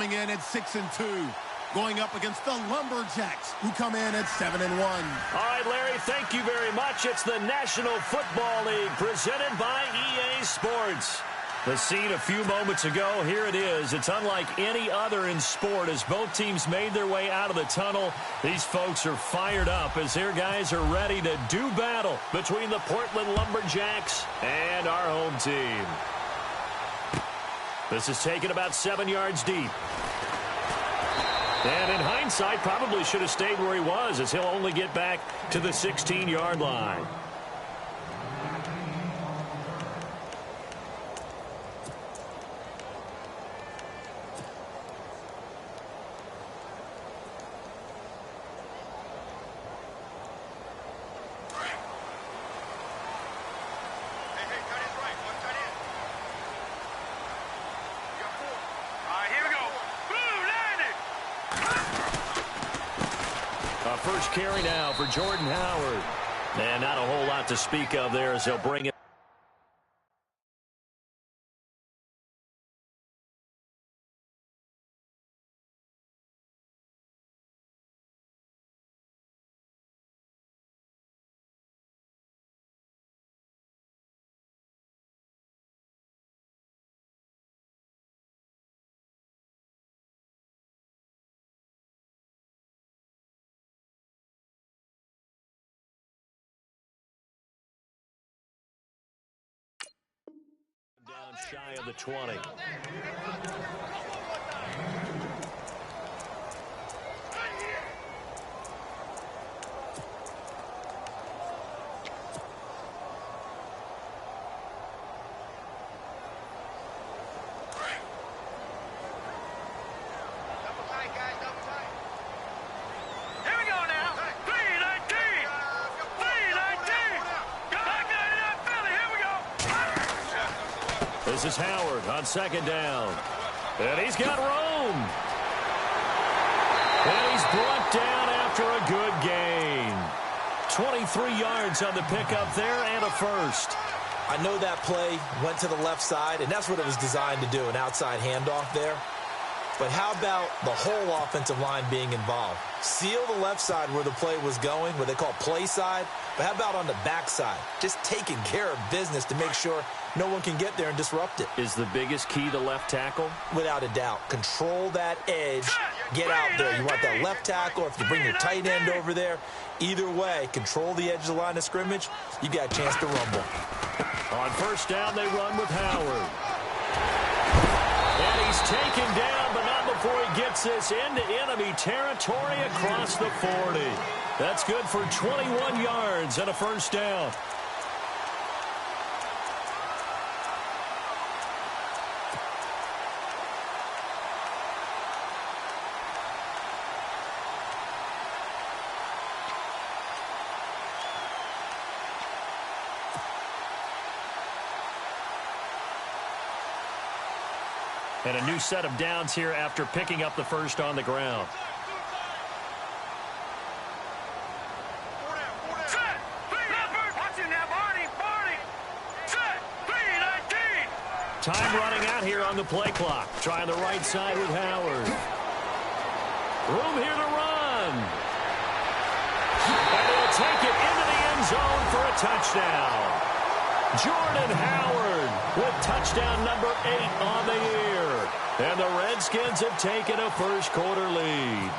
coming in at 6-2. Going up against the Lumberjacks, who come in at 7-1. All right, Larry, thank you very much. It's the National Football League presented by EA Sports. The scene a few moments ago, here it is. It's unlike any other in sport as both teams made their way out of the tunnel. These folks are fired up as their guys are ready to do battle between the Portland Lumberjacks and our home team. This is taken about 7 yards deep. And in hindsight, probably should have stayed where he was as he'll only get back to the 16-yard line. First carry now for Jordan Howard. And not a whole lot to speak of there as they'll bring it. Down shy of the 20. This is Howard on second down. And he's got room. And he's brought down after a good gain. 23 yards on the pickup there and a first. I know that play went to the left side, and that's what it was designed to do, an outside handoff there. But how about the whole offensive line being involved? Seal the left side where the play was going, what they call play side. But how about on the back side? Just taking care of business to make sure no one can get there and disrupt it. Is the biggest key the left tackle? Without a doubt. Control that edge. Get out there. You want that left tackle, if you bring your tight end over there. Either way, control the edge of the line of scrimmage. You got a chance to rumble. On first down, they run with Howard. And he's taken down, but not before he gets this into enemy territory across the 40. That's good for 21 yards and a first down. And a new set of downs here after picking up the first on the ground. Time running out here on the play clock. Trying the right side with Howard. Room here to run. And he'll take it into the end zone for a touchdown. Jordan Howard with touchdown number 8 on the year. And the Redskins have taken a first-quarter lead.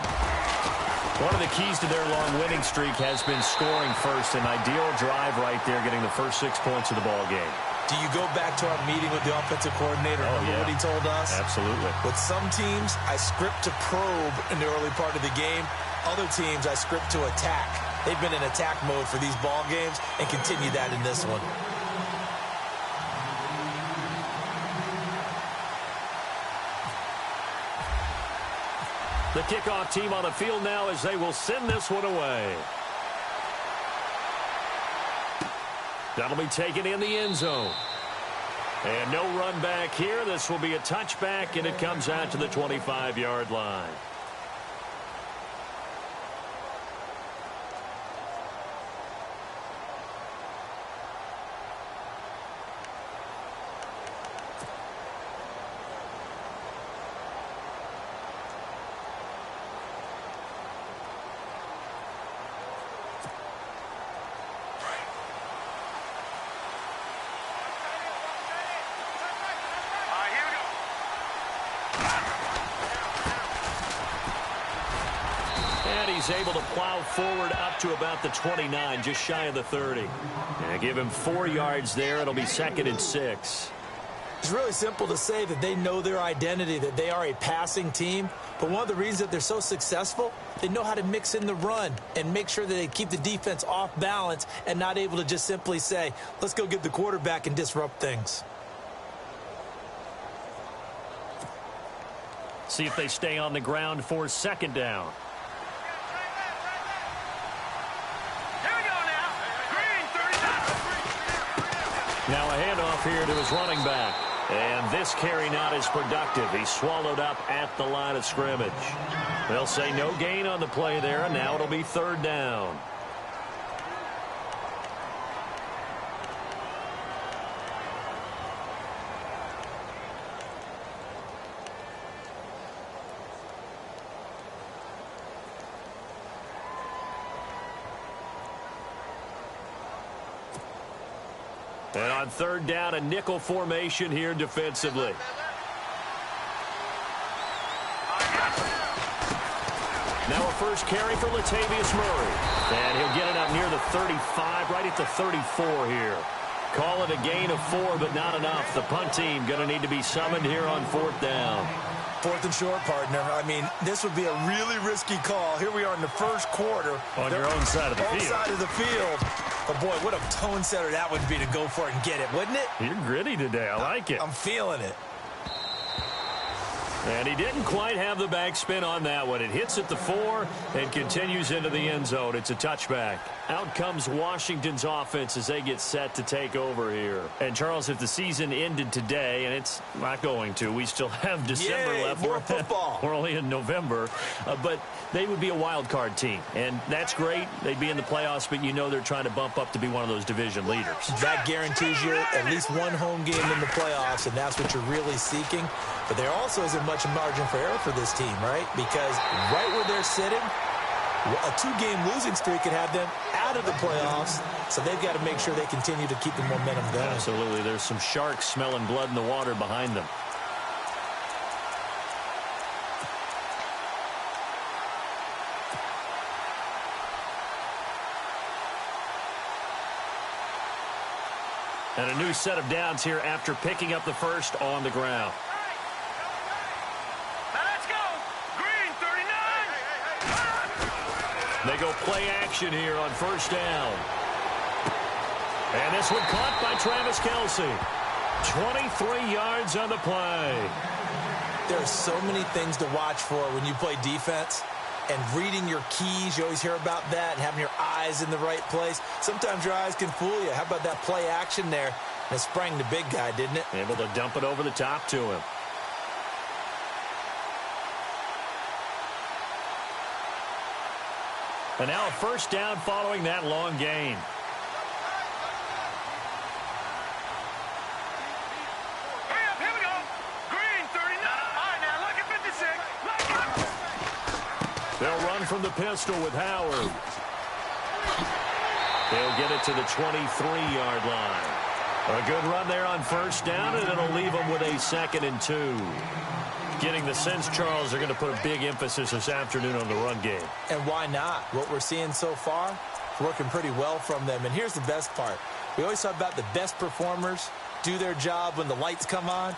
One of the keys to their long winning streak has been scoring first. An ideal drive right there, getting the first 6 points of the ball game. Do you go back to our meeting with the offensive coordinator? Remember what he told us? Absolutely. With some teams, I script to probe in the early part of the game. Other teams, I script to attack. They've been in attack mode for these ball games and continue that in this one. The kickoff team on the field now as they will send this one away. That'll be taken in the end zone. And no run back here. This will be a touchback, and it comes out to the 25-yard line. And he's able to plow forward up to about the 29, just shy of the 30. And give him 4 yards there. It'll be 2nd and 6. It's really simple to say that they know their identity, that they are a passing team. But one of the reasons that they're so successful, they know how to mix in the run and make sure that they keep the defense off balance and not able to just simply say, let's go get the quarterback and disrupt things. See if they stay on the ground for 2nd down. Now a handoff here to his running back. And this carry not as productive. He's swallowed up at the line of scrimmage. They'll say no gain on the play there, and now it'll be 3rd down. And on 3rd down, a nickel formation here defensively. Now a first carry for Latavius Murray. And he'll get it up near the 35, right at the 34 here. Call it a gain of 4, but not enough. The punt team going to need to be summoned here on 4th down. 4th and short, partner. I mean, this would be a really risky call. Here we are in the first quarter. On your own side of the field. Side of the field. But, boy, what a tone setter that would be to go for it and get it, wouldn't it? You're gritty today. I like it. I'm feeling it. And he didn't quite have the backspin on that one. It hits at the 4 and continues into the end zone. It's a touchback. Out comes Washington's offense as they get set to take over here. And, Charles, if the season ended today, and it's not going to, we still have December left. More football. We're only in November. But they would be a wild card team. And that's great. They'd be in the playoffs, but you know they're trying to bump up to be one of those division leaders. That guarantees you at least one home game in the playoffs, and that's what you're really seeking. But there also isn't much margin for error for this team, right? Because right where they're sitting, a 2-game losing streak could have them out of the playoffs. So they've got to make sure they continue to keep the momentum going. Absolutely. There's some sharks smelling blood in the water behind them. And a new set of downs here after picking up the first on the ground. They go play action here on 1st down. And this one caught by Travis Kelce. 23 yards on the play. There are so many things to watch for when you play defense. And reading your keys, you always hear about that, and having your eyes in the right place. Sometimes your eyes can fool you. How about that play action there? And it sprang the big guy, didn't it? Able to dump it over the top to him. And now a 1st down following that long gain. Here we go. Green, 39. All right, now look at 56. They'll run from the pistol with Howard. They'll get it to the 23-yard line. A good run there on 1st down, and it'll leave them with a 2nd and 2. Getting the sense, Charles, they're going to put a big emphasis this afternoon on the run game. And why not? What we're seeing so far, working pretty well from them. And here's the best part. We always talk about the best performers do their job when the lights come on.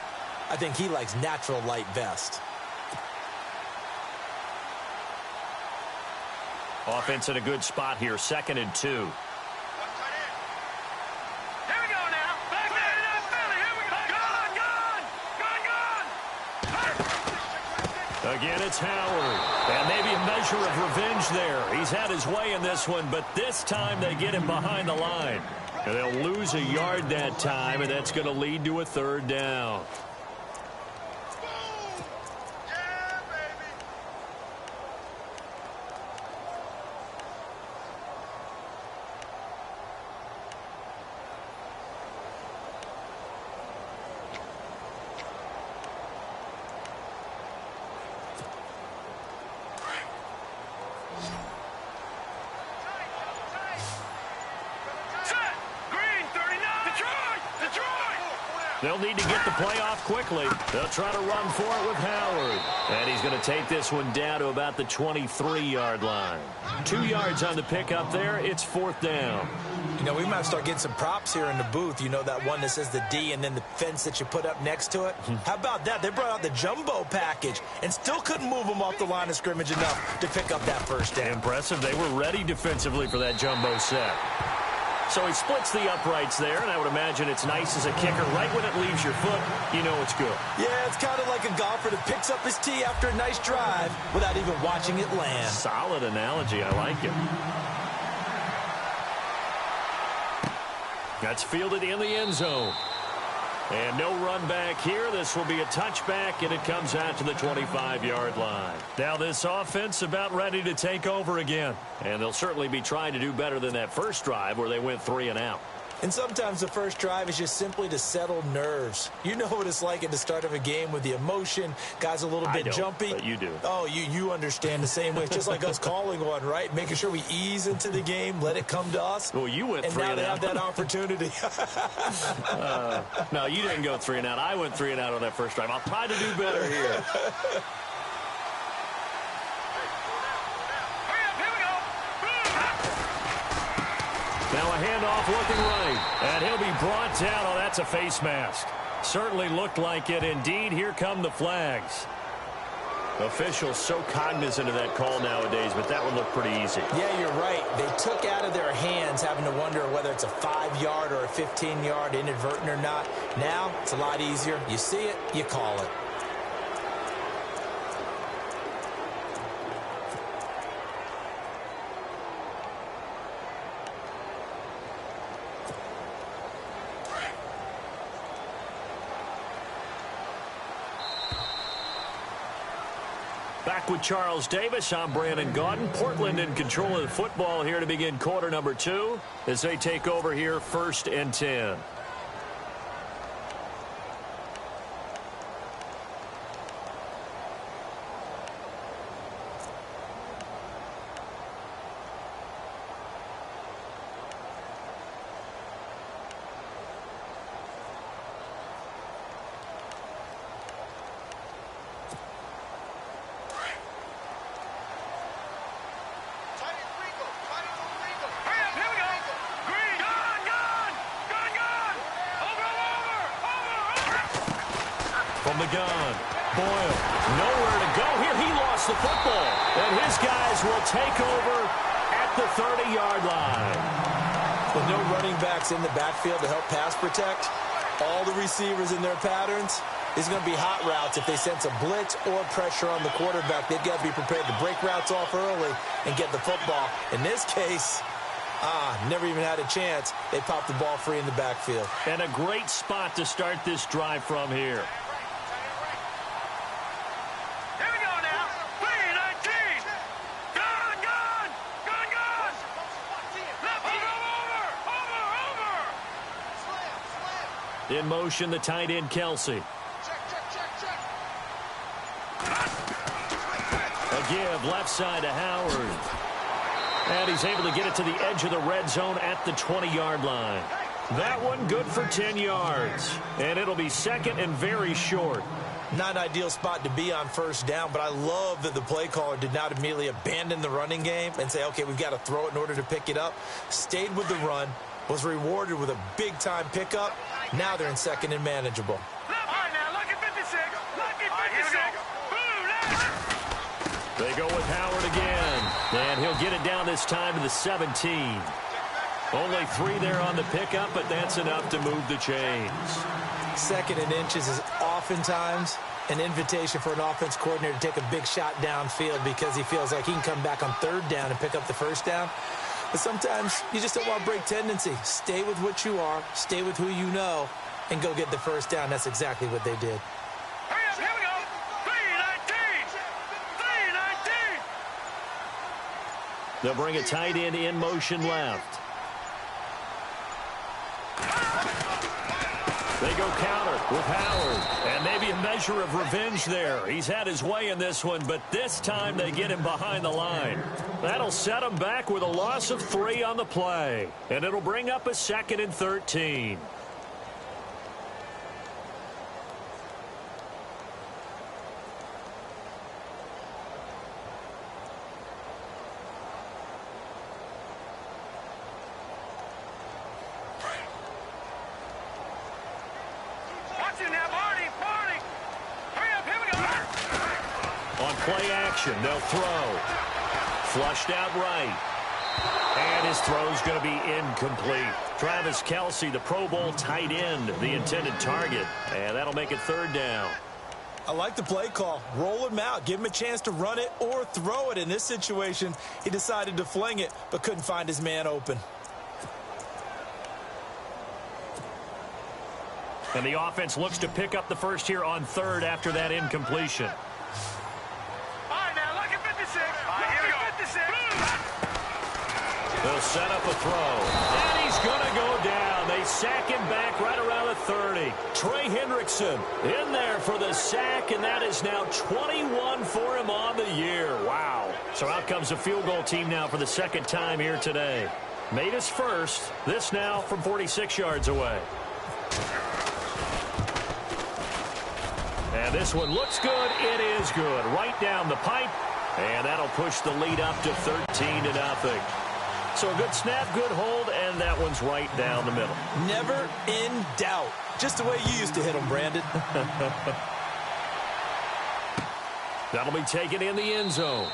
I think he likes natural light best. Offense in a good spot here, 2nd and 2. Again, it's Howard. And maybe a measure of revenge there. He's had his way in this one, but this time they get him behind the line. And they'll lose a yard that time, and that's going to lead to a 3rd down. They'll need to get the play off quickly. They'll try to run for it with Howard. And he's going to take this one down to about the 23-yard line. 2 yards on the pickup there. It's 4th down. You know, we might start getting some props here in the booth. You know, that one that says the D and then the fence that you put up next to it? How about that? They brought out the jumbo package and still couldn't move them off the line of scrimmage enough to pick up that first down. Impressive. They were ready defensively for that jumbo set. So he splits the uprights there, and I would imagine it's nice as a kicker. Right when it leaves your foot, you know it's good. Yeah, it's kind of like a golfer that picks up his tee after a nice drive without even watching it land. Solid analogy. I like it. That's fielded in the end zone. And no run back here. This will be a touchback, and it comes out to the 25-yard line. Now this offense about ready to take over again. And they'll certainly be trying to do better than that first drive where they went 3 and out. And sometimes the first drive is just simply to settle nerves. You know what it's like at the start of a game with the emotion. Guys a little bit jumpy. But you do. Oh, you understand the same way. It's just like us calling one, right? Making sure we ease into the game, let it come to us. Well, you went 3 and out. And now they have that opportunity. No, you didn't go 3 and out. I went 3 and out on that first drive. I'll try to do better here. Now a handoff looking right, and he'll be brought down. Oh, that's a face mask. Certainly looked like it. Indeed, here come the flags. Officials so cognizant of that call nowadays, but that one looked pretty easy. Yeah, you're right. They took out of their hands having to wonder whether it's a 5-yard or a 15-yard inadvertent or not. Now, it's a lot easier. You see it, you call it. Back with Charles Davis, I'm Brandon Gaudin. Portland in control of the football here to begin quarter number 2 as they take over here 1st and 10. From the gun, Boyle, nowhere to go here. He lost the football, and his guys will take over at the 30-yard line. With no running backs in the backfield to help pass protect, all the receivers in their patterns, it's going to be hot routes if they sense a blitz or pressure on the quarterback. They've got to be prepared to break routes off early and get the football. In this case, never even had a chance. They popped the ball free in the backfield. And a great spot to start this drive from here. In motion, the tight end, Kelsey. A give left side to Howard. And he's able to get it to the edge of the red zone at the 20-yard line. That one good for 10 yards. And it'll be 2nd and very short. Not an ideal spot to be on 1st down, but I love that the play caller did not immediately abandon the running game and say, okay, we've got to throw it in order to pick it up. Stayed with the run, was rewarded with a big-time pickup. Now they're in 2nd and manageable. They go with Howard again, and he'll get it down this time to the 17. Only 3 there on the pickup, but that's enough to move the chains. 2nd and inches is oftentimes an invitation for an offense coordinator to take a big shot downfield because he feels like he can come back on 3rd down and pick up the 1st down. But sometimes you just don't want to break tendency. Stay with what you are, stay with who you know, and go get the 1st down. That's exactly what they did. Here we go. 3-19. 3-19. They'll bring a tight end in motion left. They go counter with Howard, and maybe a measure of revenge there. He's had his way in this one, but this time they get him behind the line. That'll set him back with a loss of 3 on the play, and it'll bring up a 2nd and 13. On play action, they'll throw. Flushed out right. And his throw's going to be incomplete. Travis Kelce, the Pro Bowl tight end, the intended target. And that'll make it 3rd down. I like the play call. Roll him out. Give him a chance to run it or throw it. In this situation, he decided to fling it, but couldn't find his man open. And the offense looks to pick up the first here on 3rd after that incompletion. All right, now, look at 56. All right, here we go. 56. They'll set up a throw. And he's going to go down. They sack him back right around the 30. Trey Hendrickson in there for the sack, and that is now 21 for him on the year. Wow. So out comes a field goal team now for the 2nd time here today. Made his first. This now from 46 yards away. And this one looks good. It is good. Right down the pipe. And that'll push the lead up to 13-0. So a good snap, good hold, and that one's right down the middle. Never in doubt. Just the way you used to hit them, Brandon. That'll be taken in the end zone.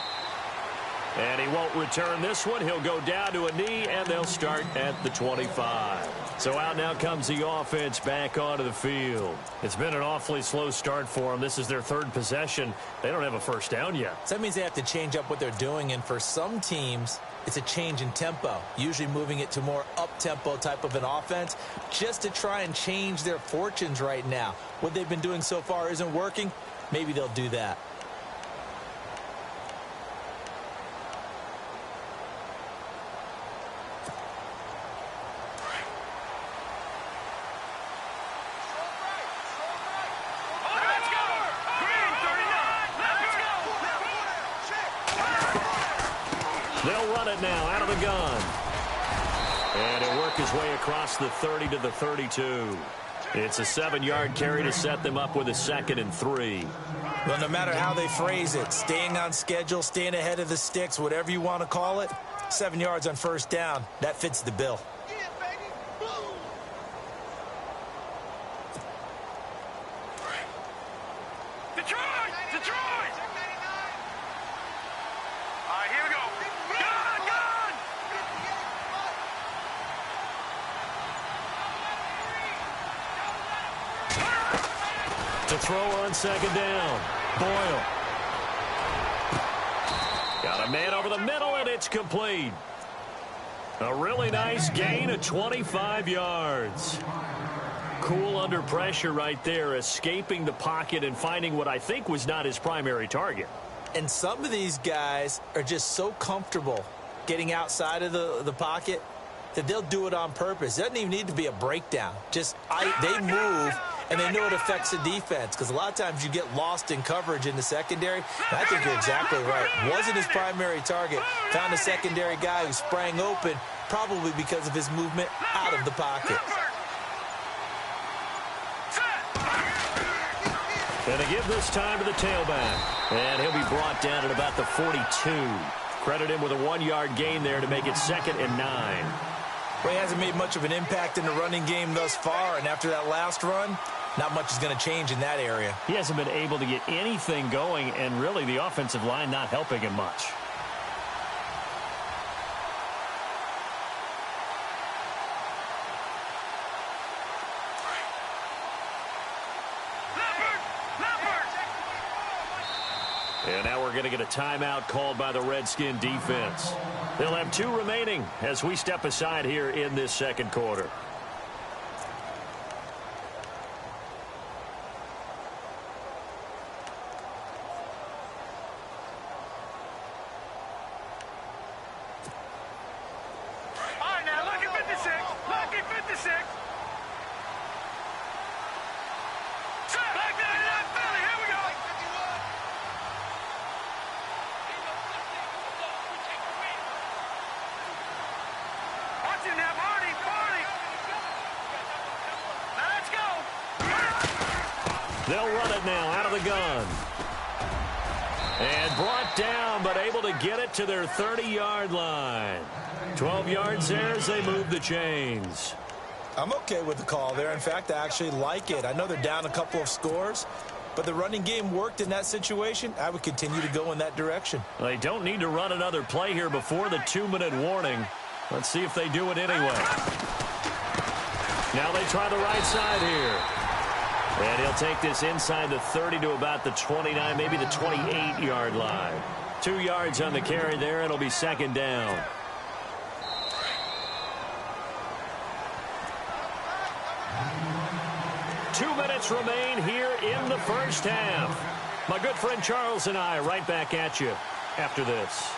And he won't return this one. He'll go down to a knee, and they'll start at the 25. So out now comes the offense back onto the field. It's been an awfully slow start for them. This is their 3rd possession. They don't have a first down yet. So that means they have to change up what they're doing, and for some teams, it's a change in tempo, usually moving it to more up-tempo type of an offense just to try and change their fortunes right now. What they've been doing so far isn't working. Maybe they'll do that. They'll run it now out of the gun. And he'll work his way across the 30 to the 32. It's a 7-yard carry to set them up with a 2nd and 3. Well, no matter how they phrase it, staying on schedule, staying ahead of the sticks, whatever you want to call it, 7 yards on first down, that fits the bill. To throw on 2nd down. Boyle. Got a man over the middle, and it's complete. A really nice gain of 25 yards. Cool under pressure right there, escaping the pocket and finding what I think was not his primary target. And some of these guys are just so comfortable getting outside of the pocket that they'll do it on purpose. It doesn't even need to be a breakdown. Just they move, and they know it affects the defense because a lot of times you get lost in coverage in the secondary. And I think you're exactly right. Wasn't his primary target. Found a secondary guy who sprang open, probably because of his movement out of the pocket. And they give this time to the tailback. And he'll be brought down at about the 42. Credit him with a 1-yard gain there to make it 2nd and 9. Well, he hasn't made much of an impact in the running game thus far, and after that last run, not much is going to change in that area. He hasn't been able to get anything going, and really the offensive line not helping him much. And now we're going to get a timeout called by the Redskin defense. They'll have 2 remaining as we step aside here in this 2nd quarter. All right, now look at 56. Look at 56. Back down to that Philly. Here we go. Watch it now, Barney. Barney. Now let's go. They'll run it now out of the gun. And brought down, but able to get it to their 30-yard line. 12 yards there as they move the chains. I'm okay with the call there. In fact, I actually like it. I know they're down a couple of scores, but the running game worked in that situation. I would continue to go in that direction. They don't need to run another play here before the 2-minute warning. Let's see if they do it anyway. Now they try the right side here. And he'll take this inside the 30 to about the 29, maybe the 28-yard line. 2 yards on the carry there. It'll be second down. Two minutes remain here in the first half. My good friend Charles and I right back at you after this.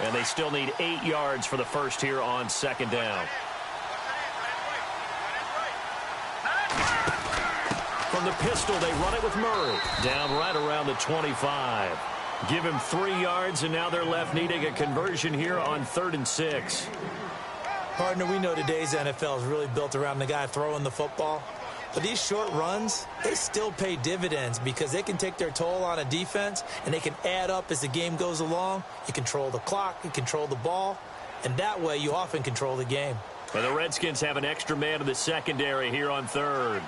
And they still need 8 yards for the first here on second down. From the pistol, they run it with Murray. Down right around the 25. Give him 3 yards, and now they're left needing a conversion here on 3rd and 6. Partner, we know today's NFL is really built around the guy throwing the football. But these short runs, they still pay dividends because they can take their toll on a defense, and they can add up as the game goes along. You control the clock, you control the ball, and that way you often control the game. And the Redskins have an extra man in the secondary here on 3rd.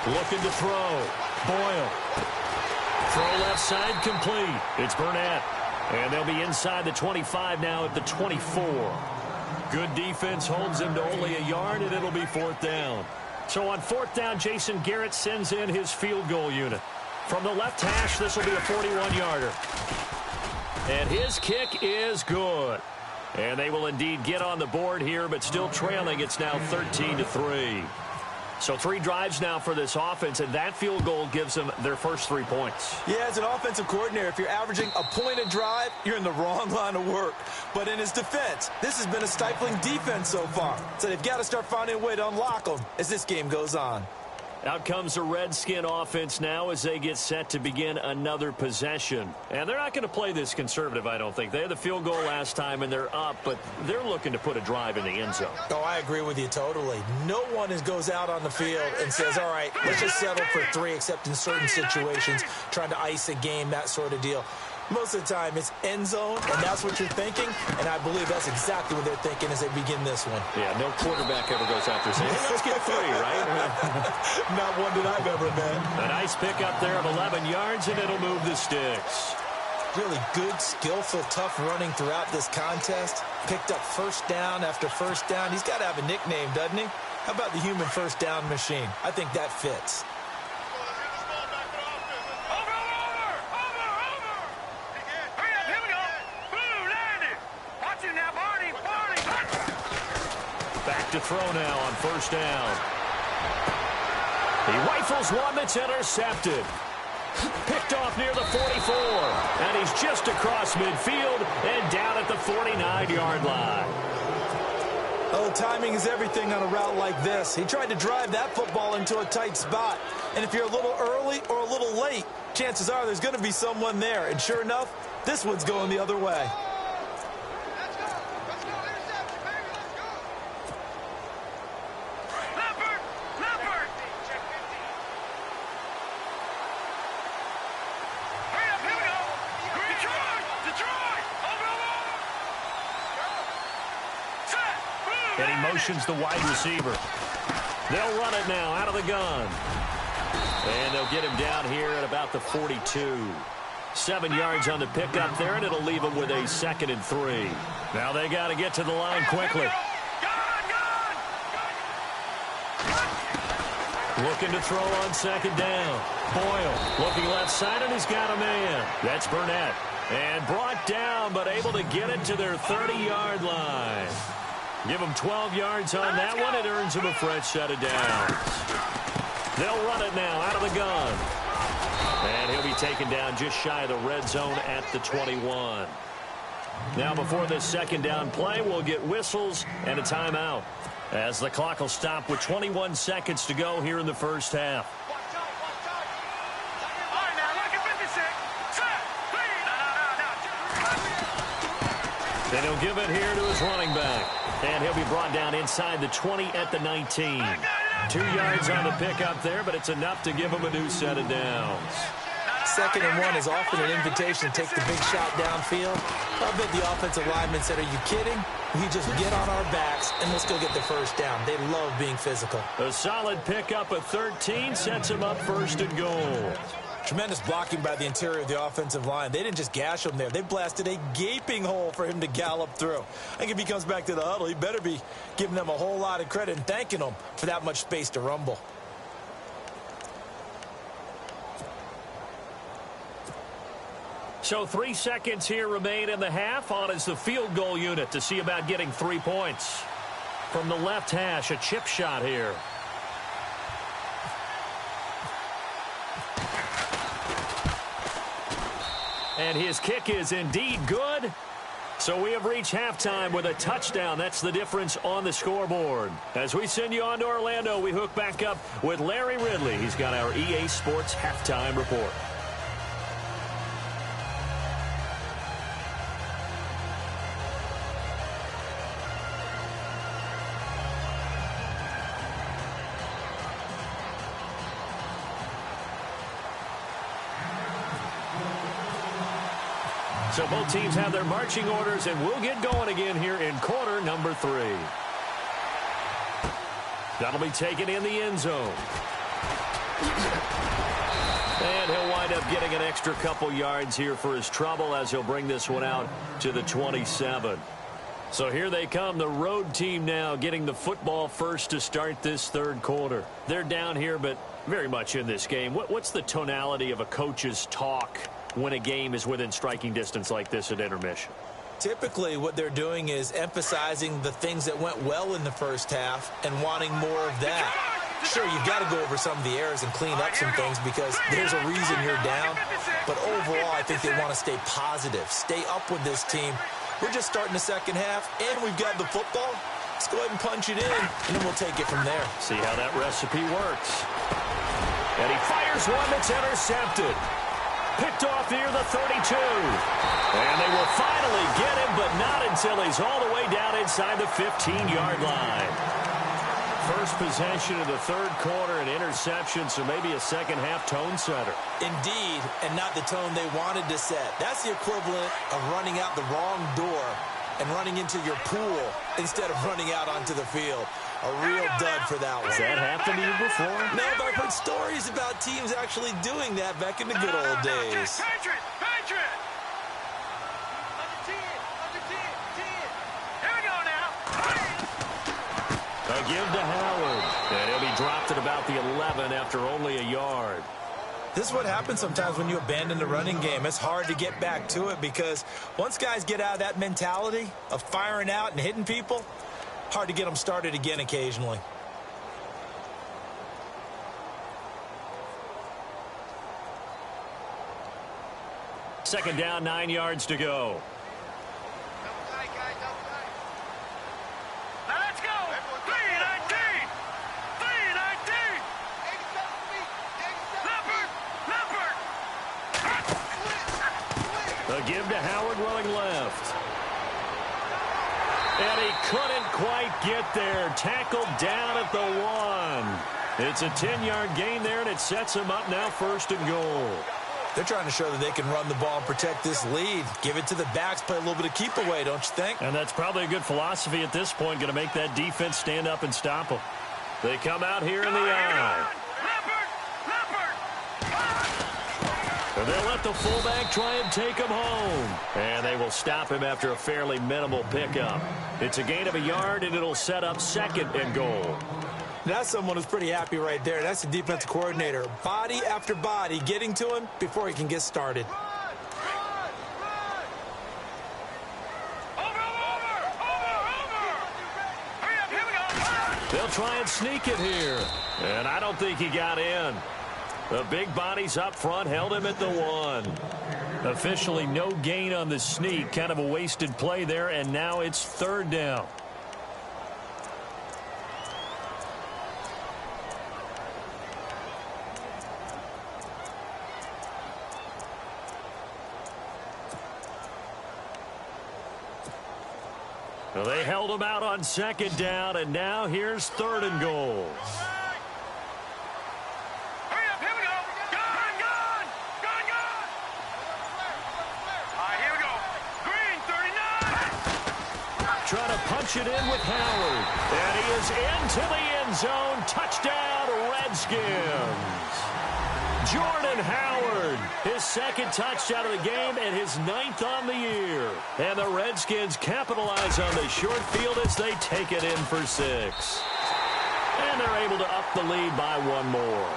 Looking to throw. Boyle. Throw left side complete. It's Burnett. And they'll be inside the 25 now at the 24. Good defense holds him to only a yard, and it'll be 4th down. So on 4th down, Jason Garrett sends in his field goal unit. From the left hash, this will be a 41-yarder. And his kick is good. And they will indeed get on the board here, but still trailing. It's now 13-3. So 3 drives now for this offense, and that field goal gives them their first 3 points. Yeah, as an offensive coordinator, if you're averaging a point a drive, you're in the wrong line of work. But in his defense, this has been a stifling defense so far. So they've got to start finding a way to unlock them as this game goes on. Out comes the Redskin offense now as they get set to begin another possession. And they're not going to play this conservative, I don't think. They had the field goal last time, and they're up, but they're looking to put a drive in the end zone. Oh, I agree with you totally. No one goes out on the field and says, all right, let's just settle for 3, except in certain situations, trying to ice a game, that sort of deal. Most of the time, it's end zone, and that's what you're thinking, and I believe that's exactly what they're thinking as they begin this one. Yeah, no quarterback ever goes out there saying, hey, let's get 3, right? Not one that I've ever met. A nice pickup there of 11 yards, and it'll move the sticks. Really good, skillful, tough running throughout this contest. Picked up first down after first down. He's got to have a nickname, doesn't he? How about the human first down machine? I think that fits. To throw now on first down. He rifles one that's intercepted. Picked off near the 44. And he's just across midfield and down at the 49-yard line. Oh, timing is everything on a route like this. He tried to drive that football into a tight spot. And if you're a little early or a little late, chances are there's going to be someone there. And sure enough, this one's going the other way. And he motions the wide receiver. They'll run it now out of the gun. And they'll get him down here at about the 42. 7 yards on the pickup there, and it'll leave him with a 2nd and 3. Now they got to get to the line quickly. Looking to throw on 2nd down. Boyle looking left side, and he's got a man. That's Burnett. And brought down, but able to get it to their 30-yard line. Give him 12 yards on that one. It earns him a fresh set of downs. They'll run it now out of the gun. And he'll be taken down just shy of the red zone at the 21. Now before this 2nd down play, we'll get whistles and a timeout, as the clock will stop with 21 seconds to go here in the first half. All right, now, look at And he'll give it here to his running back. And he'll be brought down inside the 20 at the 19. 2 yards on the pickup there, but it's enough to give him a new set of downs. 2nd and 1 is often an invitation to take the big shot downfield. I bet the offensive lineman said, are you kidding? We just get on our backs and let's go get the first down. They love being physical. A solid pickup of 13 sets him up 1st and goal. Tremendous blocking by the interior of the offensive line. They didn't just gash him there. They blasted a gaping hole for him to gallop through. I think if he comes back to the huddle, he better be giving them a whole lot of credit and thanking them for that much space to rumble. So 3 seconds here remain in the half. On is the field goal unit to see about getting 3 points. From the left hash, a chip shot here. And his kick is indeed good. So we have reached halftime with a touchdown. That's the difference on the scoreboard. As we send you on to Orlando, we hook back up with Larry Ridley. He's got our EA Sports halftime report. So both teams have their marching orders, and we'll get going again here in quarter number 3. That'll be taken in the end zone. And he'll wind up getting an extra couple yards here for his trouble as he'll bring this one out to the 27. So here they come, the road team now getting the football first to start this 3rd quarter. They're down here, but very much in this game. What's the tonality of a coach's talk when a game is within striking distance like this at intermission? Typically, what they're doing is emphasizing the things that went well in the first half and wanting more of that. Sure, you've got to go over some of the errors and clean up some things because there's a reason you're down. But overall, I think they want to stay positive, stay up with this team. We're just starting the second half, and we've got the football. Let's go ahead and punch it in, and then we'll take it from there. See how that recipe works. And he fires one that's intercepted. Picked off near the 32. And they will finally get him, but not until he's all the way down inside the 15-yard line. First possession of the 3rd quarter, an interception, so maybe a second-half tone setter. Indeed, and not the tone they wanted to set. That's the equivalent of running out the wrong door and running into your pool instead of running out onto the field. A real dud for that one. Has that happened to you before? No, but I've heard stories about teams actually doing that back in the good old days. Patriot! Patriot! Here we go now. A give to Howard. And he'll be dropped at about the 11 after only a yard. This is what happens sometimes when you abandon the running game. It's hard to get back to it because once guys get out of that mentality of firing out and hitting people, hard to get them started again occasionally. Second down, 9 yards to go. Now let's go. 319. 319. Leopard. A give to Howard rolling left. And he couldn't quite get there. Tackled down at the 1. It's a 10-yard gain there, and it sets him up now 1st and goal. They're trying to show that they can run the ball and protect this lead. Give it to the backs, play a little bit of keep away, don't you think? And that's probably a good philosophy at this point, going to make that defense stand up and stop them. They come out here in the eye. And they'll let the fullback try and take him home. And they will stop him after a fairly minimal pickup. It's a gain of a yard, and it'll set up 2nd and goal. That's someone who's pretty happy right there. That's the defensive coordinator. Body after body getting to him before he can get started. They'll try and sneak it here. And I don't think he got in. The big bodies up front held him at the 1. Officially no gain on the sneak. Kind of a wasted play there, and now it's 3rd down. Well, they held him out on second down, and now here's third and goal. Hurry up, here we go. Gun, gun, gun, gun. All right, here we go. Green, 39. Trying to punch it in with Howard. And he is into the end zone. Touchdown, Redskins. Jordan Howard, his second touchdown of the game and his 9th on the year. And the Redskins capitalize on the short field as they take it in for 6. And they're able to up the lead by one more.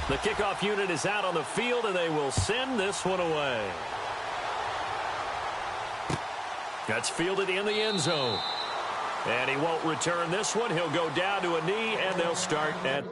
The kickoff unit is out on the field, and they will send this one away. That's fielded in the end zone. And he won't return this one. He'll go down to a knee, and they'll start at...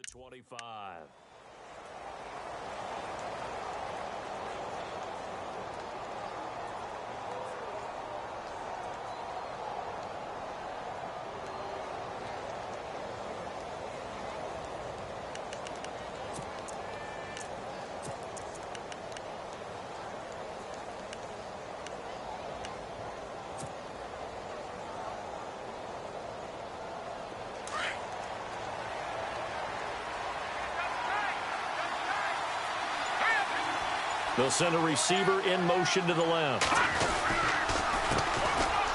the 25. They'll send a receiver in motion to the left.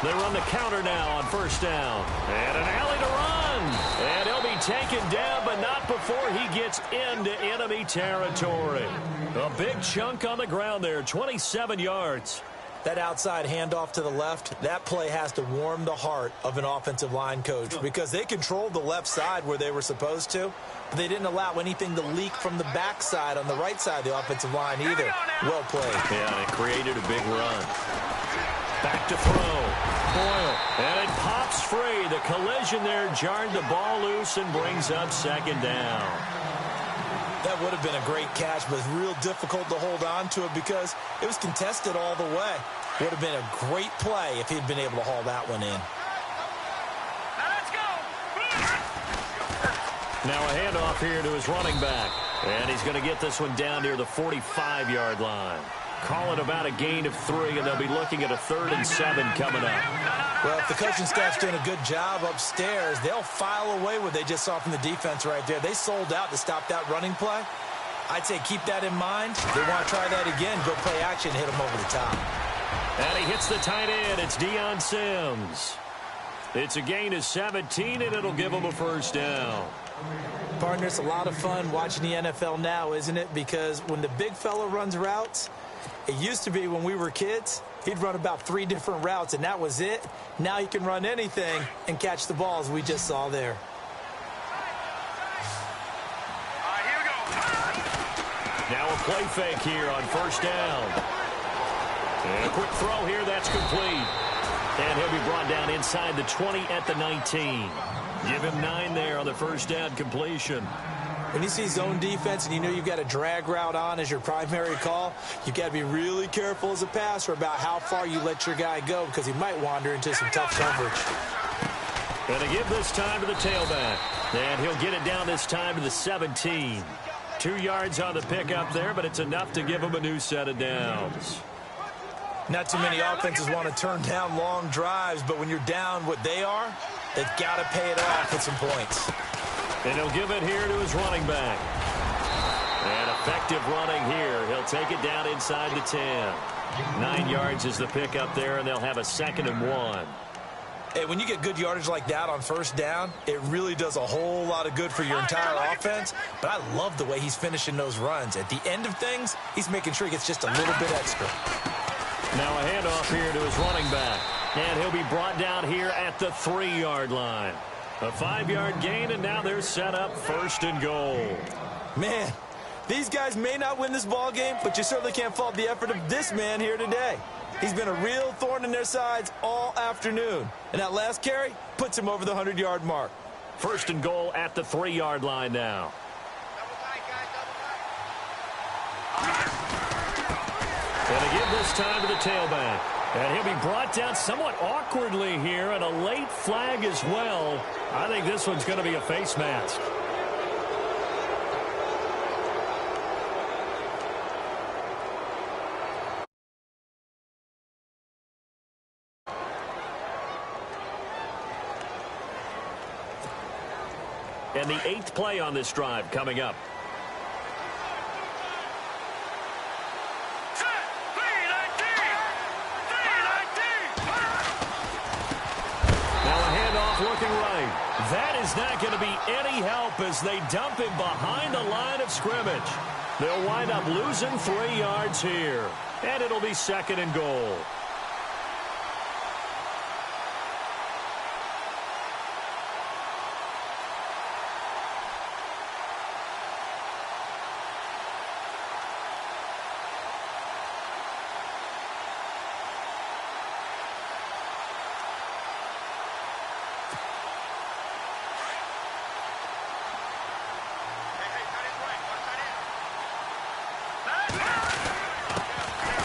They run the counter now on first down. And an alley to run. And he'll be taken down, but not before he gets into enemy territory. A big chunk on the ground there, 27 yards. That outside handoff to the left, that play has to warm the heart of an offensive line coach because they controlled the left side where they were supposed to, but they didn't allow anything to leak from the backside on the right side of the offensive line either. Well played. Yeah, and it created a big run. Back to throw. Boyle. And it pops free. The collision there jarred the ball loose and brings up second down. That would have been a great catch, but it's real difficult to hold on to it because it was contested all the way. Would have been a great play if he'd been able to haul that one in. Now a handoff here to his running back. And he's going to get this one down near the 45-yard line. Call it about a gain of 3, and they'll be looking at a 3rd and 7 coming up. Well, if the coaching staff's doing a good job upstairs, they'll file away what they just saw from the defense right there. They sold out to stop that running play. I'd say keep that in mind. If they want to try that again, go play action, hit them over the top. And he hits the tight end. It's Deion Sims. It's a gain of 17, and it'll give him a first down. Partner, it's a lot of fun watching the NFL now, isn't it? Because when the big fella runs routes, it used to be when we were kids, he'd run about 3 different routes, and that was it. Now he can run anything and catch the ball, as we just saw there. All right, here we go. Now a play fake here on first down. And a quick throw here, that's complete. And he'll be brought down inside the 20 at the 19. Give him 9 there on the first down completion. When you see zone defense and you know you've got a drag route on as your primary call, you've got to be really careful as a passer about how far you let your guy go because he might wander into some tough coverage. Going to give this time to the tailback. And he'll get it down this time to the 17. 2 yards on the pickup there, but it's enough to give him a new set of downs. Not too many offenses want to turn down long drives, but when you're down what they are, they've got to pay it off with some points. And he'll give it here to his running back. And effective running here. He'll take it down inside the 10. 9 yards is the pickup there, and they'll have a 2nd and 1. Hey, when you get good yardage like that on first down, it really does a whole lot of good for your entire offense. But I love the way he's finishing those runs. At the end of things, he's making sure he gets just a little bit extra. Now a handoff here to his running back. And he'll be brought down here at the 3-yard line. A 5-yard gain, and now they're set up 1st and goal. Man, these guys may not win this ball game, but you certainly can't fault the effort of this man here today. He's been a real thorn in their sides all afternoon. And that last carry puts him over the 100-yard mark. 1st and goal at the 3-yard line now. Going to give this time to the tailback. And he'll be brought down somewhat awkwardly here, and a late flag as well. I think this one's going to be a face mask. And the 8th play on this drive coming up. Looking right. That is not going to be any help as they dump him behind the line of scrimmage. They'll wind up losing 3 yards here. And it'll be 2nd and goal.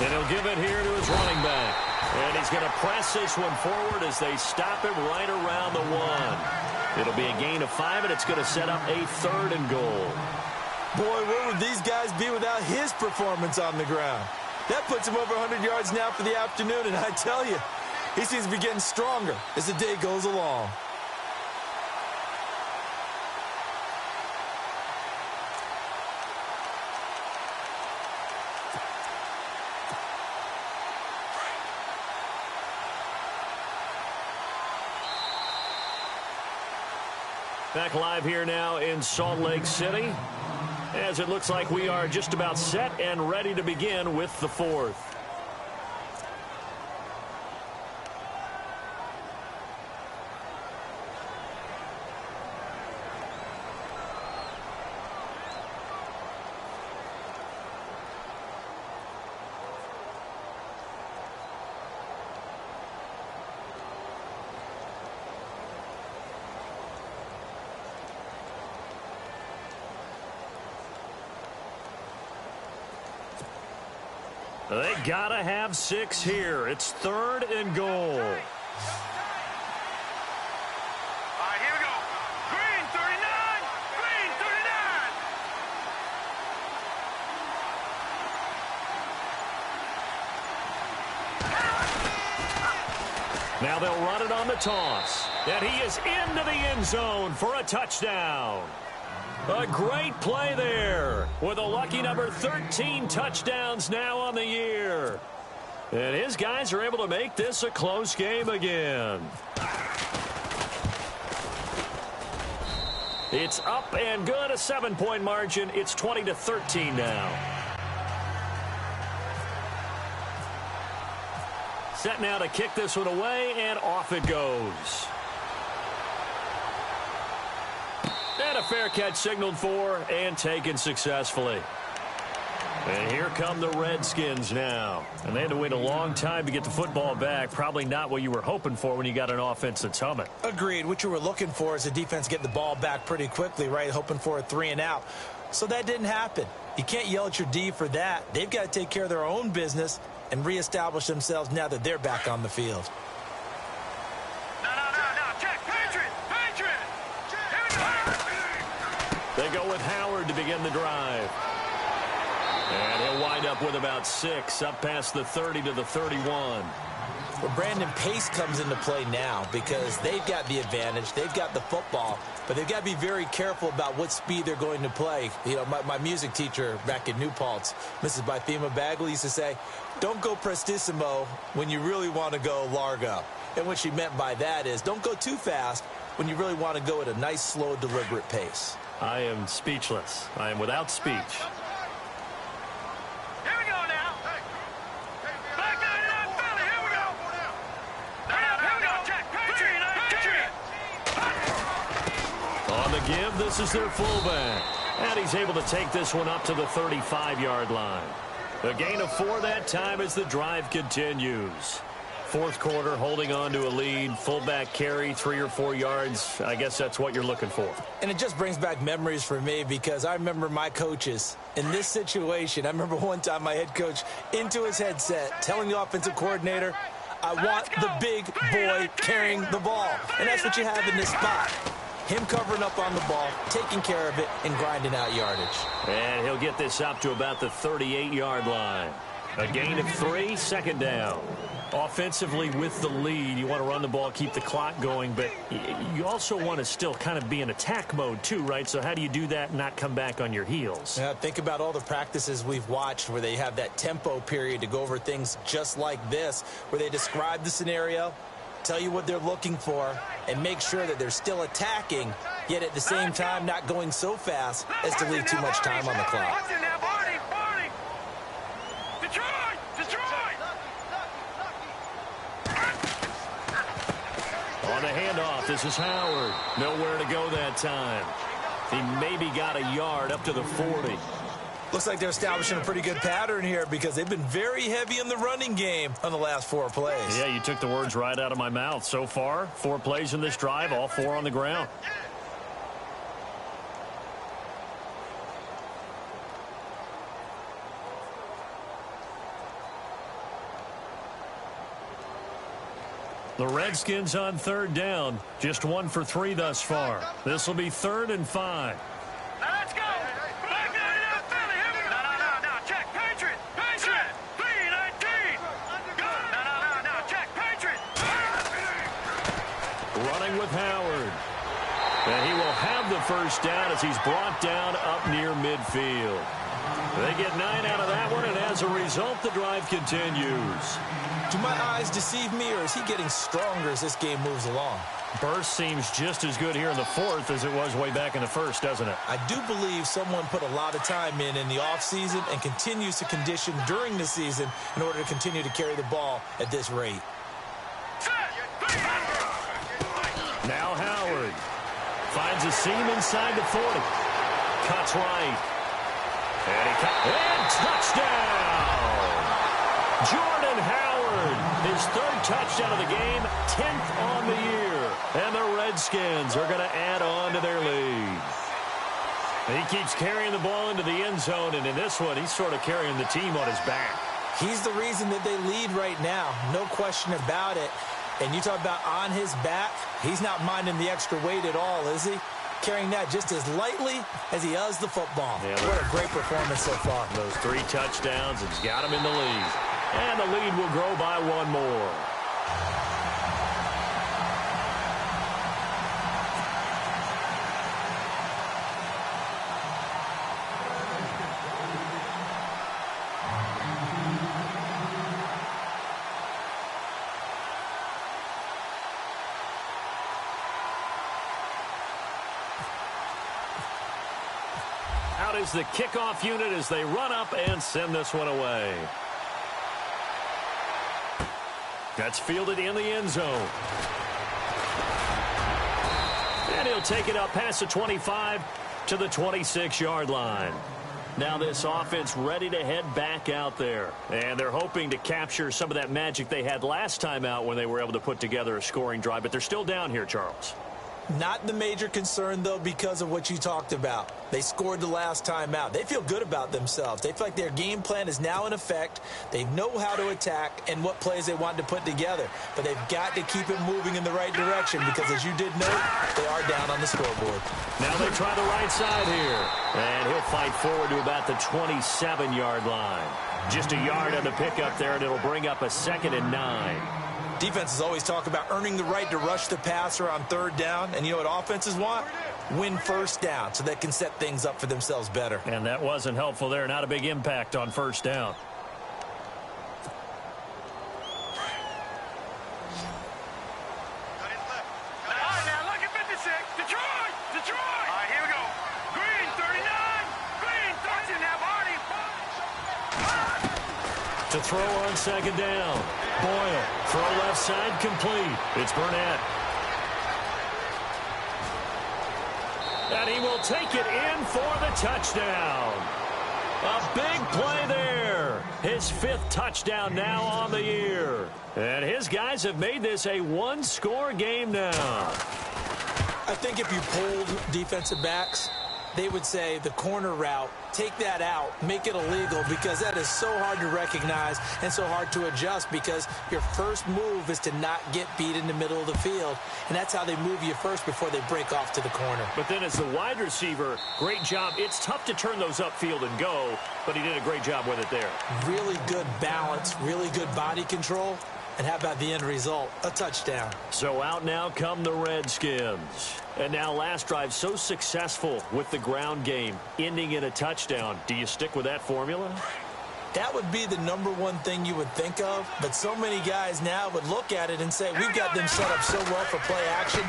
And he'll give it here to his running back. And he's going to press this one forward as they stop him right around the 1. It'll be a gain of 5, and it's going to set up a 3rd and goal. Boy, where would these guys be without his performance on the ground? That puts him over 100 yards now for the afternoon, and I tell you, he seems to be getting stronger as the day goes along. Back live here now in Salt Lake City, as it looks like we are just about set and ready to begin with the 4th. They gotta have 6 here. It's 3rd and goal. All right, here we go. Green 39. Green 39. Now they'll run it on the toss. And he is into the end zone for a touchdown. A great play there with a lucky number 13 touchdowns now on the year. And his guys are able to make this a close game again. It's up and good, a 7-point margin. It's 20-13 now. Set now to kick this one away, and off it goes. And a fair catch signaled for and taken successfully. And here come the Redskins now. And they had to wait a long time to get the football back. Probably not what you were hoping for when you got an offense that's humming. Agreed. What you were looking for is the defense get the ball back pretty quickly, right? Hoping for a 3-and-out. So that didn't happen. You can't yell at your D for that. They've got to take care of their own business and reestablish themselves now that they're back on the field. No. Check. Patriot. They go with Howard to begin the drive. And he'll wind up with about 6, up past the 30 to the 31. Well, Brandon, pace comes into play now because they've got the advantage. They've got the football, but they've got to be very careful about what speed they're going to play. You know, my music teacher back in New Paltz, Mrs. Bythema Bagley, used to say, don't go prestissimo when you really want to go largo. And what she meant by that is don't go too fast when you really want to go at a nice, slow, deliberate pace. I am speechless. I am without speech. Here we go now. Back 99 Philly. Here we go. Here we go. Check. Patriot. On the give, this is their fullback. And he's able to take this one up to the 35-yard line. A gain of 4 that time as the drive continues. Fourth quarter, holding on to a lead. Fullback carry, 3 or 4 yards. I guess that's what you're looking for. And it just brings back memories for me because I remember my coaches in this situation. I remember one time my head coach into his headset telling the offensive coordinator, I want the big boy carrying the ball. And that's what you have in this spot. Him covering up on the ball, taking care of it, and grinding out yardage. And he'll get this up to about the 38-yard line. A gain of 3, second down. Offensively with the lead, you want to run the ball, keep the clock going, but you also want to still kind of be in attack mode too, right? So how do you do that and not come back on your heels? Yeah, think about all the practices we've watched where they have that tempo period to go over things just like this, where they describe the scenario, tell you what they're looking for, and make sure that they're still attacking, yet at the same time not going so fast as to leave too much time on the clock. On the handoff, this is Howard. Nowhere to go that time. He maybe got a yard up to the 40. Looks like they're establishing a pretty good pattern here because they've been very heavy in the running game on the last 4 plays. Yeah, you took the words right out of my mouth. So far, 4 plays in this drive, all 4 on the ground. The Redskins on 3rd down. Just 1 for 3 thus far. This will be 3rd and 5. Let's go. Back 99 Philly. Here we go. No. Check. Patriot. 3-19. Go. No. Check. Patriot. Running with Howard. And he will have the first down as he's brought down up near midfield. They get 9 out of that one, and as a result, the drive continues. Do my eyes deceive me, or is he getting stronger as this game moves along? Burst seems just as good here in the 4th as it was way back in the 1st, doesn't it? I do believe someone put a lot of time in the offseason and continues to condition during the season in order to continue to carry the ball at this rate. Now Howard finds a seam inside the 40. Cuts right. And touchdown! Jordan Howard, his 3rd touchdown of the game, 10th on the year. And the Redskins are going to add on to their lead. He keeps carrying the ball into the end zone, and in this one, he's sort of carrying the team on his back. He's the reason that they lead right now, no question about it. And you talk about on his back, he's not minding the extra weight at all, is he? Carrying that just as lightly as he does the football. Yeah, what a great performance so far. Those 3 touchdowns has got him in the lead. And the lead will grow by 1 more. Out is the kickoff unit as they run up and send this one away. That's fielded in the end zone. And he'll take it up past the 25 to the 26-yard line. Now this offense ready to head back out there. And they're hoping to capture some of that magic they had last time out when they were able to put together a scoring drive. But they're still down here, Charles. Not the major concern, though, because of what you talked about. They scored the last time out. They feel good about themselves. They feel like their game plan is now in effect. They know how to attack and what plays they want to put together. But they've got to keep it moving in the right direction because, as you did note, they are down on the scoreboard. Now they try the right side here. And he'll fight forward to about the 27-yard line. Just a yard on the pickup there, and it'll bring up a 2nd and 9. Defenses always talk about earning the right to rush the passer on 3rd down. And you know what offenses want? Win 1st down so they can set things up for themselves better. And that wasn't helpful there. Not a big impact on 1st down. Now look at 56. Detroit! Detroit! All right, here we go. Green, 39. Green, 13. Now, Barney. To throw on 2nd down. Boyle, throw left side complete. It's Burnett. And he will take it in for the touchdown. A big play there. His 5th touchdown now on the year. And his guys have made this a 1-score game now. I think if you polled defensive backs, they would say the corner route, take that out, make it illegal, because that is so hard to recognize and so hard to adjust because your first move is to not get beat in the middle of the field. And that's how they move you first before they break off to the corner. But then as the wide receiver, great job. It's tough to turn those upfield and go, but he did a great job with it there. Really good balance, really good body control. And how about the end result? A touchdown. So out now come the Redskins. And now last drive so successful with the ground game, ending in a touchdown. Do you stick with that formula? That would be the #1 thing you would think of, but so many guys now would look at it and say, we've got them set up so well for play action.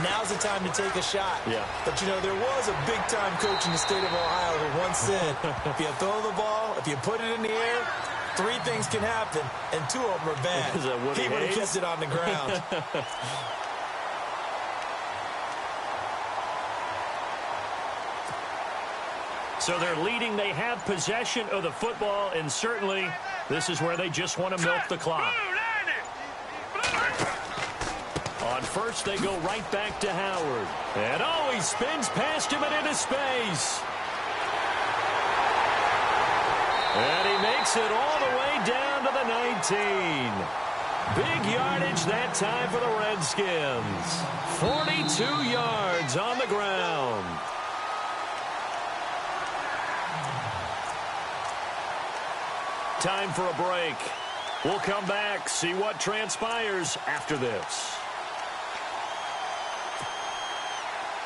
Now's the time to take a shot. Yeah. But, you know, there was a big-time coach in the state of Ohio who once said, if you throw the ball, if you put it in the air, 3 things can happen, and 2 of them are bad. He would have kept it on the ground. So they're leading. They have possession of the football, and certainly this is where they just want to milk the clock. On 1st, they go right back to Howard. And, oh, he spins past him and into space. And he makes it all the way down to the 19. Big yardage that time for the Redskins. 42 yards on the ground. Time for a break. We'll come back, see what transpires after this.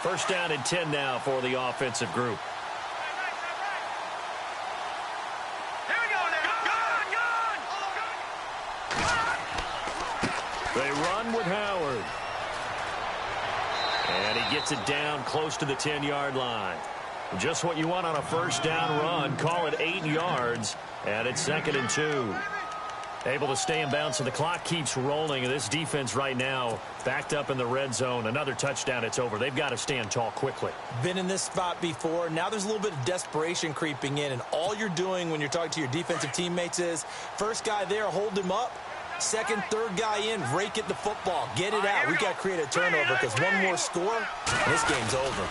1st down and 10 now for the offensive group. They run with Howard. And he gets it down close to the 10-yard line. Just what you want on a 1st down run. Call it 8 yards. And it's 2nd and 2. Able to stay in bounds, so the clock keeps rolling. And this defense right now backed up in the red zone. Another touchdown, it's over. They've got to stand tall quickly. Been in this spot before. Now there's a little bit of desperation creeping in. And all you're doing when you're talking to your defensive teammates is, first guy there, hold him up. 2nd, 3rd guy in, rake at the football. Get it out. We've got to create a turnover because one more score, and this game's over.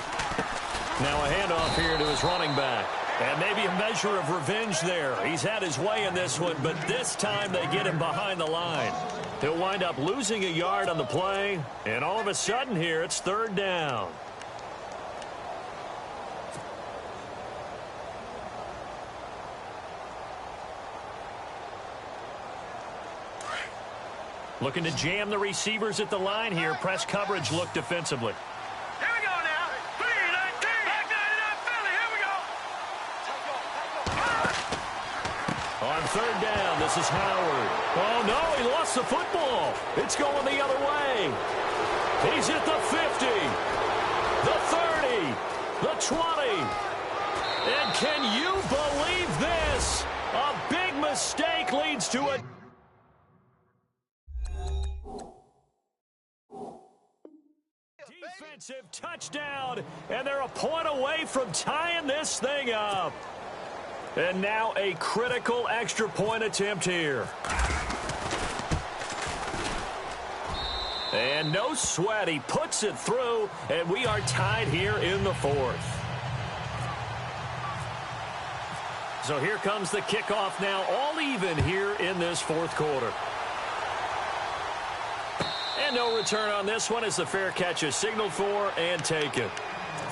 Now a handoff here to his running back. And maybe a measure of revenge there. He's had his way in this one, but this time they get him behind the line. He'll wind up losing a yard on the play, and all of a sudden here it's 3rd down. Looking to jam the receivers at the line here. Press coverage look defensively. Here we go now. 3-19. Back 99 Philly. Here we go. On 3rd down, this is Howard. Oh, no, he lost the football. It's going the other way. He's at the 50, the 30, the 20. And can you believe this? A big mistake leads to a defensive touchdown, and they're a point away from tying this thing up. And now a critical extra point attempt here. And no sweat. He puts it through, and we are tied here in the fourth. So here comes the kickoff now, all even here in this fourth quarter. And no return on this one as the fair catch is signaled for and taken.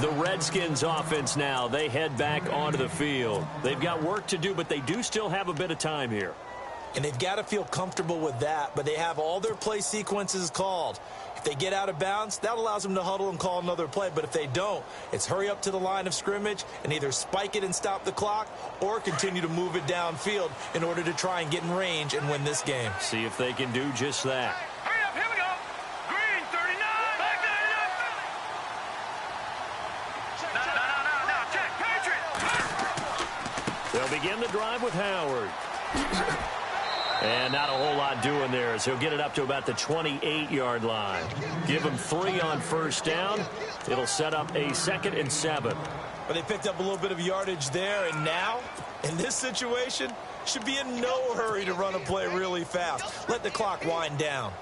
The Redskins offense now, they head back onto the field. They've got work to do, but they do still have a bit of time here. And they've got to feel comfortable with that, but they have all their play sequences called. If they get out of bounds, that allows them to huddle and call another play. But if they don't, it's hurry up to the line of scrimmage and either spike it and stop the clock or continue to move it downfield in order to try and get in range and win this game. See if they can do just that. Hurry up, here we go. Green, 39. Back there. No, check, Patriot. They'll begin the drive with Howard. And not a whole lot doing there as he'll get it up to about the 28-yard line. Give him 3 on first down. It'll set up a 2nd and 7. But they picked up a little bit of yardage there, and now, in this situation, should be in no hurry to run a play really fast. Let the clock wind down.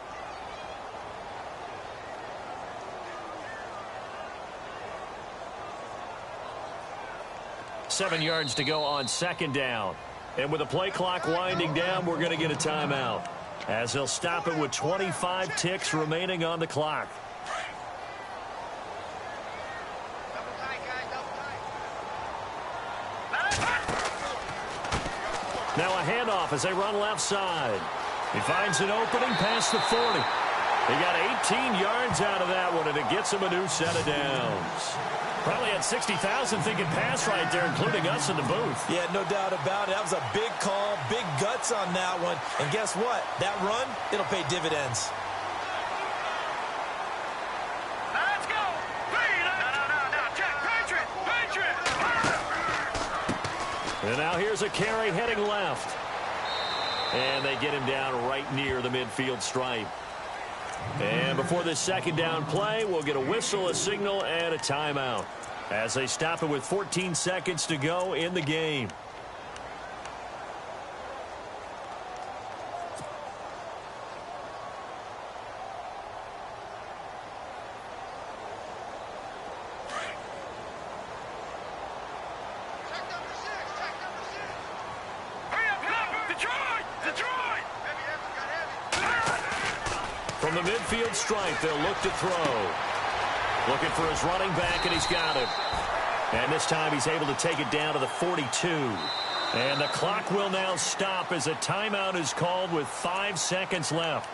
Seven yards to go on second down. And with the play clock winding down, we're going to get a timeout, as he'll stop it with 25 ticks remaining on the clock. Now a handoff as they run left side. He finds an opening past the 40. He got 18 yards out of that one, and it gets him a new set of downs. Probably had 60,000 thinking pass right there, including us in the booth. Yeah, no doubt about it. That was a big call, big guts on that one. And guess what? That run, it'll pay dividends. Let's go. No. Check, Patriot. And now here's a carry heading left. And they get him down right near the midfield stripe. And before this second down play, we'll get a whistle, a signal, and a timeout as they stop it with 14 seconds to go in the game. From the midfield stripe, they'll look to throw. Looking for his running back, and he's got it. And this time he's able to take it down to the 42. And the clock will now stop as a timeout is called with 5 seconds left.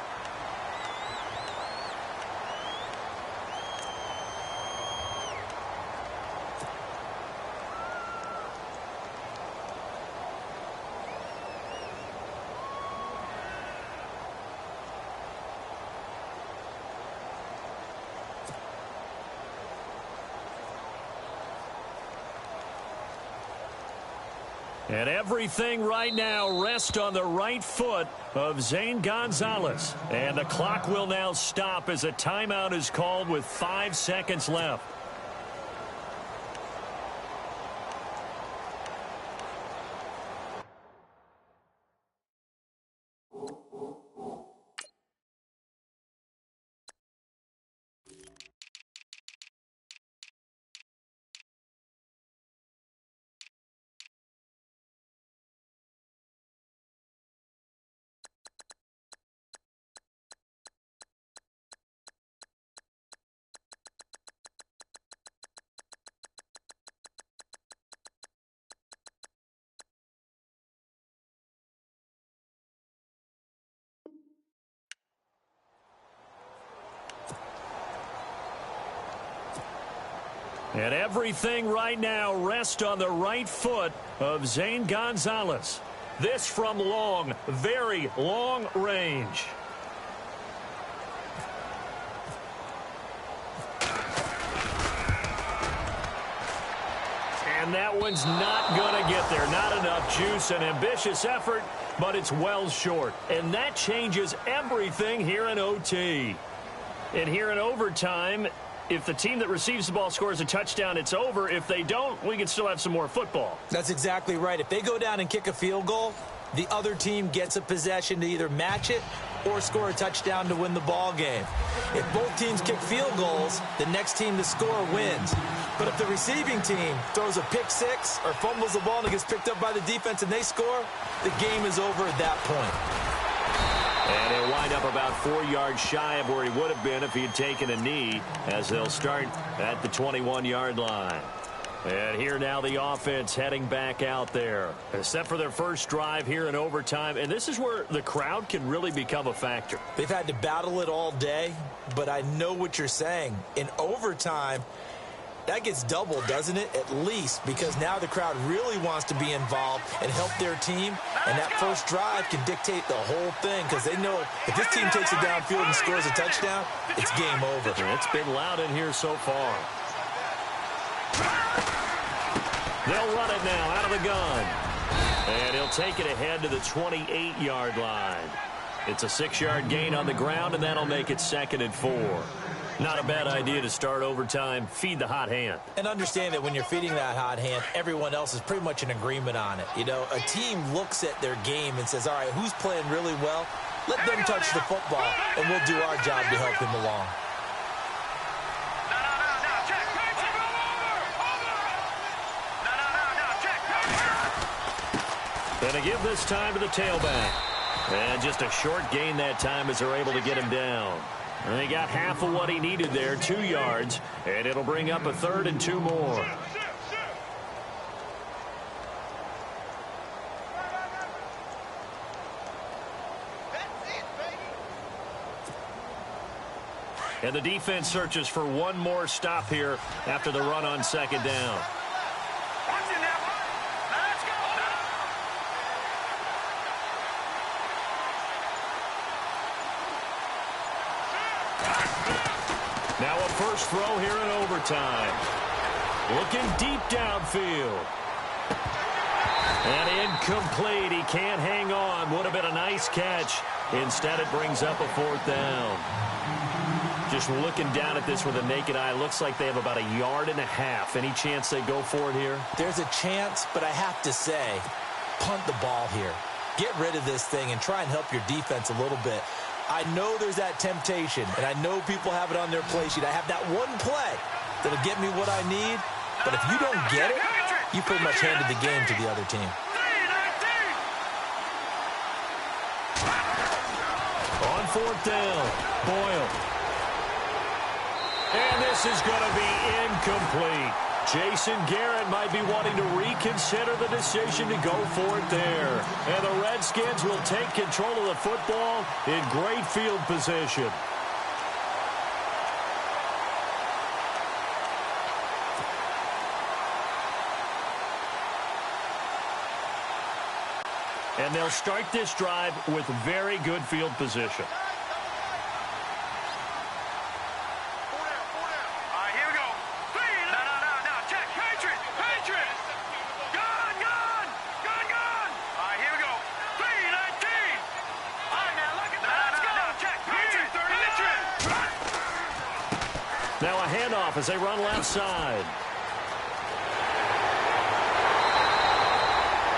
And everything right now rests on the right foot of Zane Gonzalez. And the clock will now stop as a timeout is called with 5 seconds left. And everything right now rests on the right foot of Zane Gonzalez. This from long, very long range. And that one's not going to get there. Not enough juice. An ambitious effort, but it's well short. And that changes everything here in OT. And here in overtime, if the team that receives the ball scores a touchdown, it's over. If they don't, we can still have some more football. That's exactly right. If they go down and kick a field goal, the other team gets a possession to either match it or score a touchdown to win the ball game. If both teams kick field goals, the next team to score wins. But if the receiving team throws a pick six or fumbles the ball and it gets picked up by the defense and they score, the game is over at that point. And he'll wind up about 4 yards shy of where he would have been if he had taken a knee, as they'll start at the 21-yard line. And here now the offense heading back out there. Set for their first drive here in overtime. And this is where the crowd can really become a factor. They've had to battle it all day, but I know what you're saying. In overtime, that gets doubled, doesn't it? At least, because now the crowd really wants to be involved and help their team. And that first drive can dictate the whole thing, because they know if this team takes it downfield and scores a touchdown, it's game over. It's been loud in here so far. They'll run it now out of the gun. And he'll take it ahead to the 28-yard line. It's a 6-yard gain on the ground, and that'll make it 2nd and 4. Not a bad idea to start overtime. Feed the hot hand. And understand that when you're feeding that hot hand, everyone else is pretty much in agreement on it. You know, a team looks at their game and says, all right, who's playing really well? Let them touch the football, and we'll do our job to help him along. And to give this time to the tailback. And just a short gain that time as they're able to get him down. And he got half of what he needed there, 2 yards. And it'll bring up a 3rd and 2 more. And the defense searches for one more stop here after the run on 2nd down. Now a first throw here in overtime. Looking deep downfield. And incomplete. He can't hang on. Would have been a nice catch. Instead, it brings up a 4th down. Just looking down at this with a naked eye, looks like they have about 1.5 yards. Any chance they go for it here? There's a chance, but I have to say, punt the ball here. Get rid of this thing and try and help your defense a little bit. I know there's that temptation, and I know people have it on their play sheet. I have that one play that'll get me what I need, but if you don't get it, you pretty much handed the game to the other team. On 4th down, Boyle. And this is going to be incomplete. Jason Garrett might be wanting to reconsider the decision to go for it there. And the Redskins will take control of the football in great field position. And they'll start this drive with very good field position. Now a handoff as they run left side.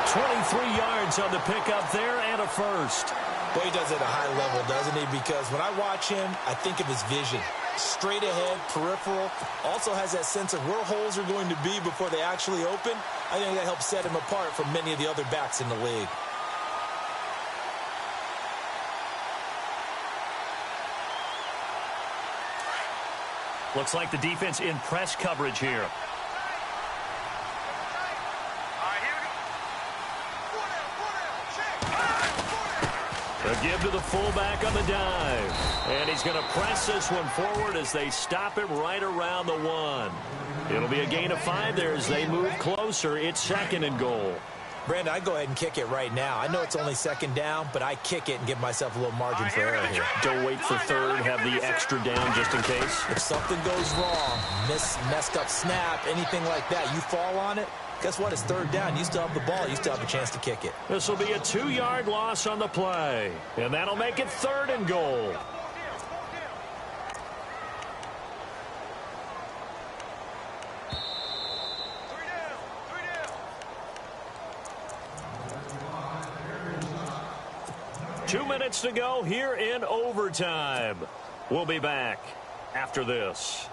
23 yards on the pickup there and a first. Boy, he does it at a high level, doesn't he? Because when I watch him, I think of his vision. Straight ahead, peripheral. Also has that sense of where holes are going to be before they actually open. I think that helps set him apart from many of the other backs in the league. Looks like the defense in press coverage here. A give to the fullback on the dive. And he's going to press this one forward as they stop him right around the 1. It'll be a gain of 5 there as they move closer. It's 2nd and goal. Brandon, I go ahead and kick it right now. I know it's only 2nd down, but I kick it and give myself a little margin for error here. Don't wait for 3rd. Have the extra down just in case. If something goes wrong, messed up snap, anything like that, you fall on it, guess what? It's 3rd down. You still have the ball. You still have a chance to kick it. This will be a 2-yard loss on the play. And that'll make it 3rd and goal. 2 minutes to go here in overtime. We'll be back after this.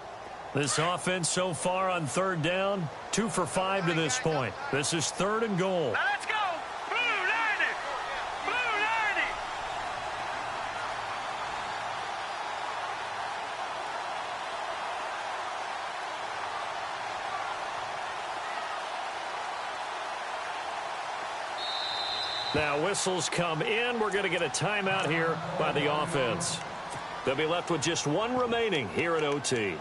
This offense so far on third down, 2 for 5 to this point. This is 3rd and goal. Now let's go. Blue 90. Blue 90. Now whistles come in. We're going to get a timeout here by the offense. They'll be left with just 1 remaining here at OT.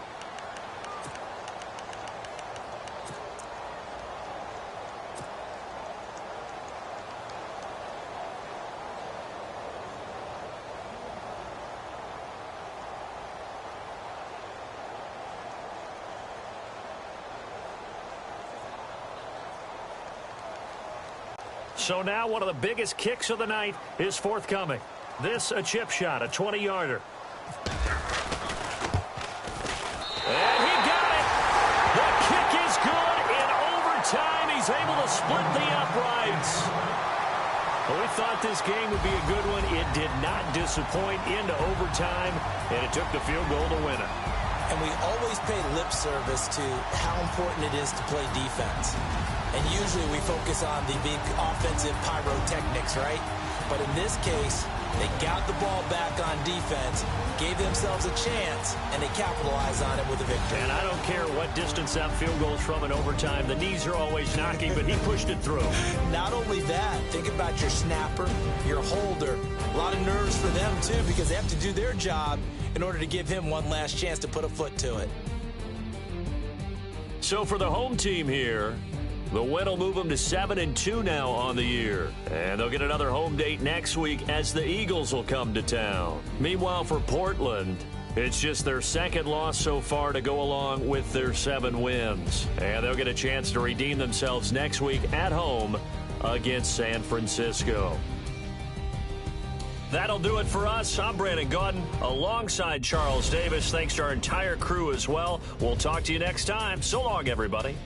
So now one of the biggest kicks of the night is forthcoming. This a chip shot, a 20-yarder. And he got it. The kick is good in overtime. He's able to split the uprights. Well, we thought this game would be a good one. It did not disappoint into overtime, and it took the field goal to win it. And we always pay lip service to how important it is to play defense. And usually we focus on the big offensive pyrotechnics, right? But in this case, they got the ball back on defense, gave themselves a chance, and they capitalized on it with a victory. And I don't care what distance that field goal's from in overtime. The knees are always knocking, but he pushed it through. Not only that, think about your snapper, your holder. A lot of nerves for them, too, because they have to do their job in order to give him one last chance to put a foot to it. So for the home team here, the win will move them to 7-2 now on the year. And they'll get another home date next week as the Eagles will come to town. Meanwhile, for Portland, it's just their 2nd loss so far to go along with their 7 wins. And they'll get a chance to redeem themselves next week at home against San Francisco. That'll do it for us. I'm Brandon Gaudin alongside Charles Davis. Thanks to our entire crew as well. We'll talk to you next time. So long, everybody.